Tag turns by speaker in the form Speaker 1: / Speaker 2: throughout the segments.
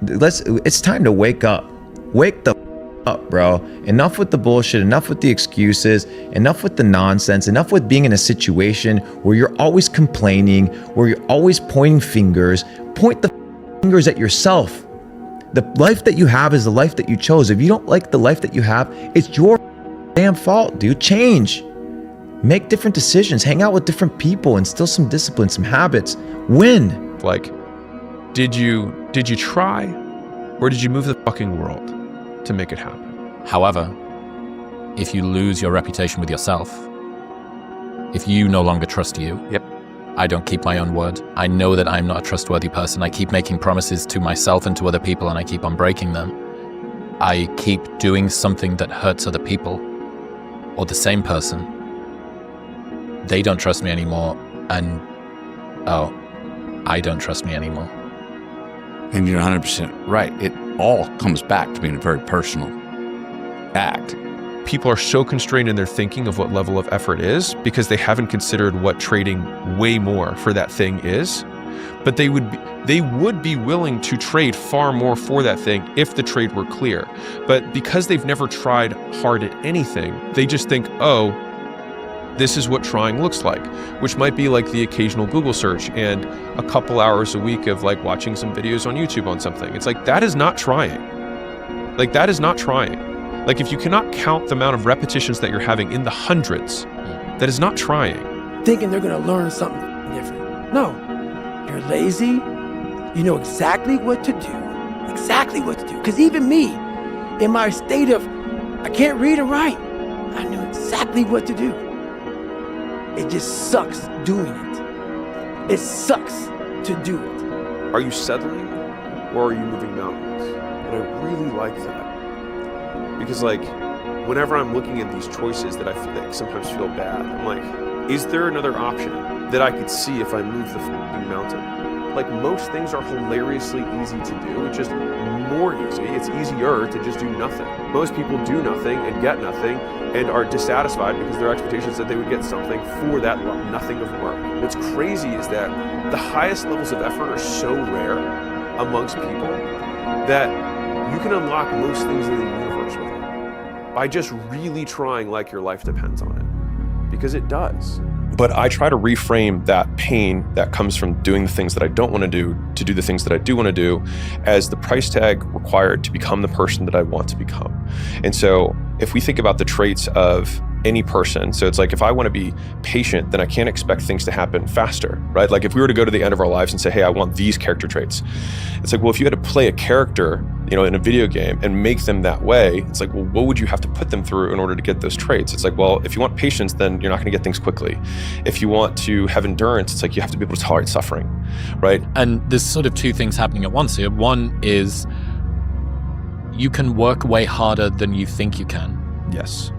Speaker 1: It's time to wake up. Wake the up, bro. Enough with the bullshit, enough with the excuses, enough with the nonsense, enough with being in a situation where you're always complaining, where you're always pointing fingers. Point the fingers at yourself. The life that you have is the life that you chose. If you don't like the life that you have, it's your damn fault, dude. Change. Make different decisions. Hang out with different people. Instill some discipline, some habits. Win.
Speaker 2: Like, did you try, or did you move the fucking world to make it happen?
Speaker 3: However, if you lose your reputation with yourself, if you no longer trust you,
Speaker 2: Yep.
Speaker 3: I don't keep my own word. I know that I'm not a trustworthy person. I keep making promises to myself and to other people, and I keep on breaking them. I keep doing something that hurts other people, or the same person. They don't trust me anymore, and I don't trust me anymore.
Speaker 4: And you're 100% right. It all comes back to being a very personal act.
Speaker 2: People are so constrained in their thinking of what level of effort is because they haven't considered what trading way more for that thing is. But they would be willing to trade far more for that thing if the trade were clear. But because they've never tried hard at anything, they just think, oh, this is what trying looks like, which might be like the occasional Google search and a couple hours a week of like watching some videos on YouTube on something. It's like, that is not trying. Like, that is not trying. Like, if you cannot count the amount of repetitions that you're having in the hundreds, that is not trying.
Speaker 5: Thinking they're gonna learn something different. No, you're lazy. You know exactly what to do. Exactly what to do. Because even me, in my state of, I can't read and write, I knew exactly what to do. It just sucks doing it. It sucks to do it.
Speaker 2: Are you settling or are you moving mountains? And I really like that. Because like, whenever I'm looking at these choices that I feel like sometimes feel bad, I'm like, is there another option that I could see if I move the fucking mountain? Like, most things are hilariously easy to do. It's just more easy. It's easier to just do nothing. Most people do nothing and get nothing and are dissatisfied because their expectations that they would get something for that nothing of work. What's crazy is that the highest levels of effort are so rare amongst people that you can unlock most things in the universe with it by just really trying like your life depends on it, because it does. But I try to reframe that pain that comes from doing the things that I don't want to do the things that I do want to do, as the price tag required to become the person that I want to become. And so if we think about the traits of any person, so it's like, if I want to be patient, then I can't expect things to happen faster, right? Like, if we were to go to the end of our lives and say, hey, I want these character traits, it's like, well, if you had to play a character, in a video game and make them that way, it's like, well, what would you have to put them through in order to get those traits? It's like, well, if you want patience, then you're not going to get things quickly. If you want to have endurance, it's like, you have to be able to tolerate suffering, right?
Speaker 3: And there's sort of two things happening at once here. One is you can work way harder than you think you can.
Speaker 2: Yes.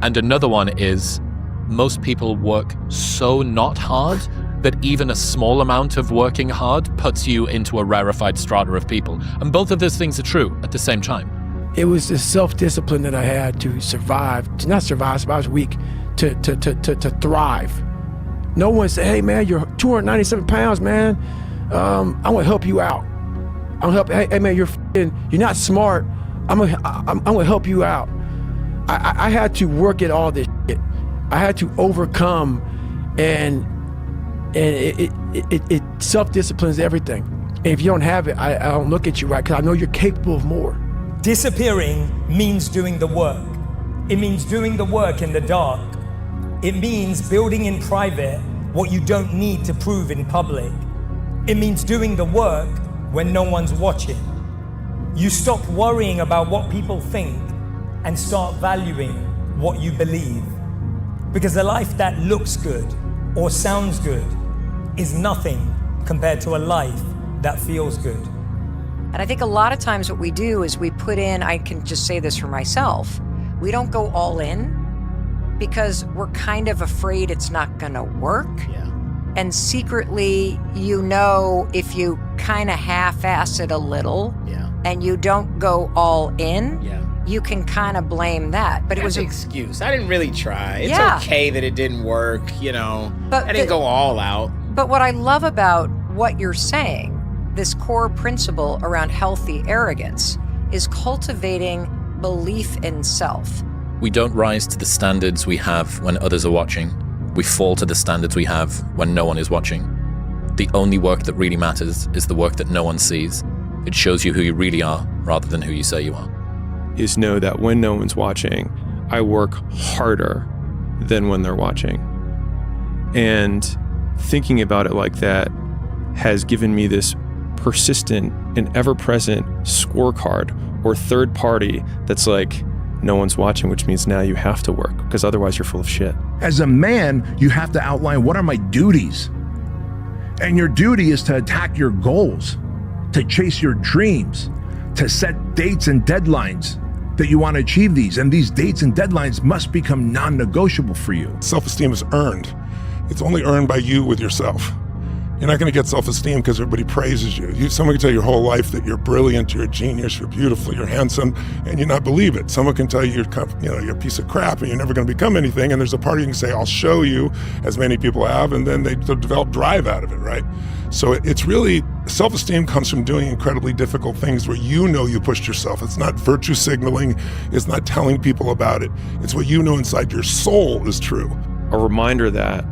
Speaker 3: And another one is most people work so not hard that even a small amount of working hard puts you into a rarefied strata of people. And both of those things are true at the same time.
Speaker 5: It was the self-discipline that I had to survive, to not survive, I was weak, to thrive. No one said, hey man, you're 297 pounds, man. I want to help you out. I'm gonna help, hey man, you're not smart. I'm gonna help you out. I had to work at all this shit. I had to overcome, and it self-disciplines everything. And if you don't have it, I don't look at you right, because I know you're capable of more.
Speaker 6: Disappearing means doing the work. It means doing the work in the dark. It means building in private what you don't need to prove in public. It means doing the work when no one's watching. You stop worrying about what people think and start valuing what you believe. Because a life that looks good or sounds good is nothing compared to a life that feels good.
Speaker 7: And I think a lot of times what we do is we put in, I can just say this for myself, we don't go all in because we're kind of afraid it's not gonna work.
Speaker 8: Yeah.
Speaker 7: And secretly, if you kind of half-ass it a little,
Speaker 8: Yeah.
Speaker 7: and you don't go all in,
Speaker 8: Yeah.
Speaker 7: you can kind of blame that. But it was
Speaker 8: an excuse. I didn't really try. It's
Speaker 7: Yeah.
Speaker 8: okay that it didn't work,
Speaker 7: But
Speaker 8: I didn't go all out.
Speaker 7: But what I love about what you're saying this core principle around healthy arrogance is cultivating belief in self.
Speaker 3: We don't rise to the standards we have when others are watching. We fall to the standards we have when no one is watching. The only work that really matters is the work that no one sees. It shows you who you really are rather than who you say you are.
Speaker 2: Is know that when no one's watching, I work harder than when they're watching. And thinking about it like that has given me this persistent and ever-present scorecard or third party that's like, no one's watching, which means now you have to work because otherwise you're full of shit.
Speaker 9: As a man, you have to outline what are my duties. And your duty is to attack your goals, to chase your dreams, to set dates and deadlines that you want to achieve these. And these dates and deadlines must become non-negotiable for you.
Speaker 10: Self-esteem is earned. It's only earned by you with yourself. You're not going to get self-esteem because everybody praises you. Someone can tell you your whole life that you're brilliant, you're a genius, you're beautiful, you're handsome, and you not believe it. Someone can tell you you're a piece of crap and you're never going to become anything. And there's a part of you can say, I'll show you, as many people have, and then they develop drive out of it, right? So it's really, self-esteem comes from doing incredibly difficult things where you know you pushed yourself. It's not virtue signaling. It's not telling people about it. It's what you know inside your soul is true.
Speaker 2: A reminder that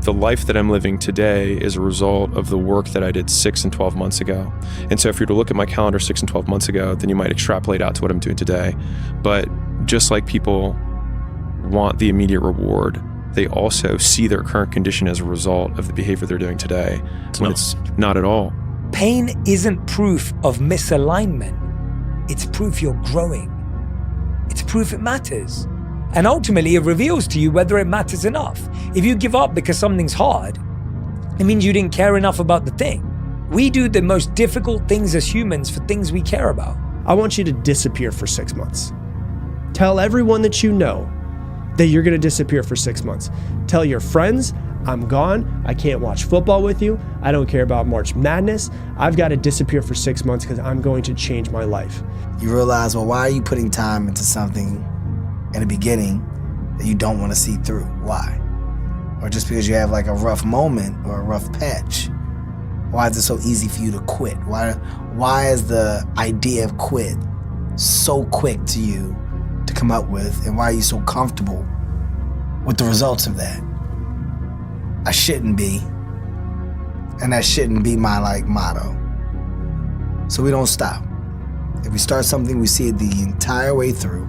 Speaker 2: the life that I'm living today is a result of the work that I did 6 and 12 months ago. And so if you were to look at my calendar 6 and 12 months ago, then you might extrapolate out to what I'm doing today. But just like people want the immediate reward, they also see their current condition as a result of the behavior they're doing today, when it's not at all.
Speaker 6: Pain isn't proof of misalignment. It's proof you're growing. It's proof it matters. And ultimately, it reveals to you whether it matters enough. If you give up because something's hard, it means you didn't care enough about the thing. We do the most difficult things as humans for things we care about.
Speaker 11: I want you to disappear for 6 months. Tell everyone that you know that you're going to disappear for 6 months. Tell your friends, I'm gone. I can't watch football with you. I don't care about March Madness. I've got to disappear for 6 months because I'm going to change my life.
Speaker 12: You realize, well, why are you putting time into something in the beginning that you don't want to see through? Why? Or just because you have like a rough moment or a rough patch, why is it so easy for you to quit? Why is the idea of quit so quick to you to come up with, and why are you so comfortable with the results of that? I shouldn't be, and that shouldn't be my motto. So we don't stop. If we start something, we see it the entire way through.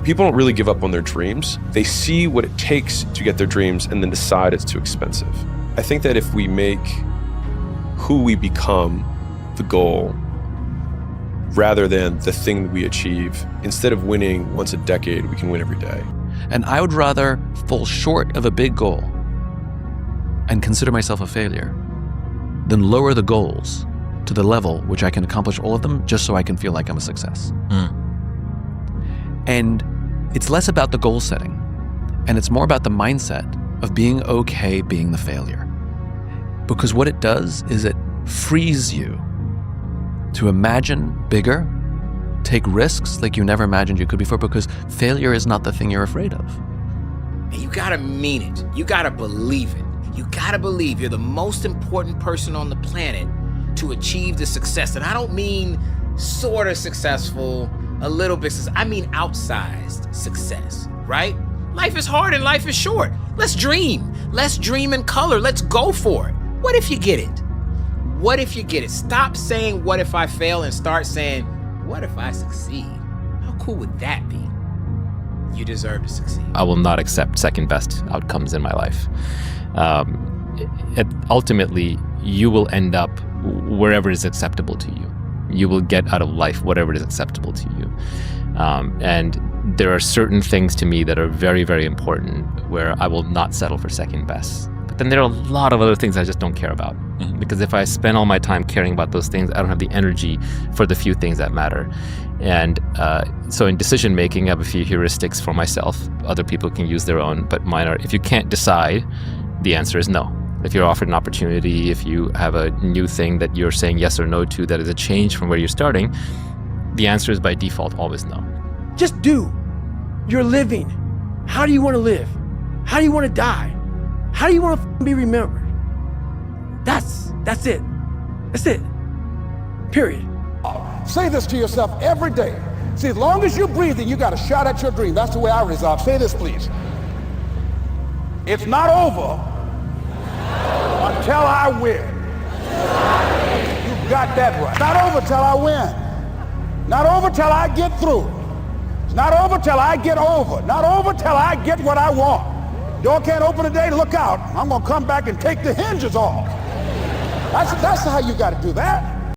Speaker 2: People don't really give up on their dreams. They see what it takes to get their dreams and then decide it's too expensive. I think that if we make who we become the goal rather than the thing that we achieve, instead of winning once a decade, we can win every day.
Speaker 4: And I would rather fall short of a big goal and consider myself a failure than lower the goals to the level which I can accomplish all of them just so I can feel like I'm a success. And it's less about the goal setting, and it's more about the mindset of being okay being the failure. Because what it does is it frees you to imagine bigger, take risks like you never imagined you could before, because failure is not the thing you're afraid of.
Speaker 8: And you gotta mean it. You gotta believe it. You gotta believe you're the most important person on the planet to achieve the success. And I don't mean sort of successful, a little bit, I mean outsized success, right? Life is hard and life is short. Let's dream. Let's dream in color. Let's go for it. What if you get it? What if you get it? Stop saying, what if I fail, and start saying, what if I succeed? How cool would that be? You deserve to succeed.
Speaker 13: I will not accept second best outcomes in my life. Ultimately, you will end up wherever is acceptable to you. You will get out of life whatever is acceptable to you. And there are certain things to me that are very, very important where I will not settle for second best. But then there are a lot of other things I just don't care about. Because if I spend all my time caring about those things, I don't have the energy for the few things that matter. And so in decision making, I have a few heuristics for myself. Other people can use their own, but mine are, if you can't decide, the answer is no. If you're offered an opportunity, if you have a new thing that you're saying yes or no to that is a change from where you're starting, the answer is by default always no.
Speaker 5: Just do. You're living. How do you want to live? How do you want to die? How do you want to be remembered? That's it. That's it. period.
Speaker 14: Say this to yourself every day. See, as long as you're breathing, you got a shot at your dream. That's the way I resolve. Say this, please. It's not over until I win. You got that right. Not over till I win. Not over till I get through. It's not over till I get over. Not over till I get what I want. Door can't open today, look out. I'm gonna come back and take the hinges off. That's how you gotta do that.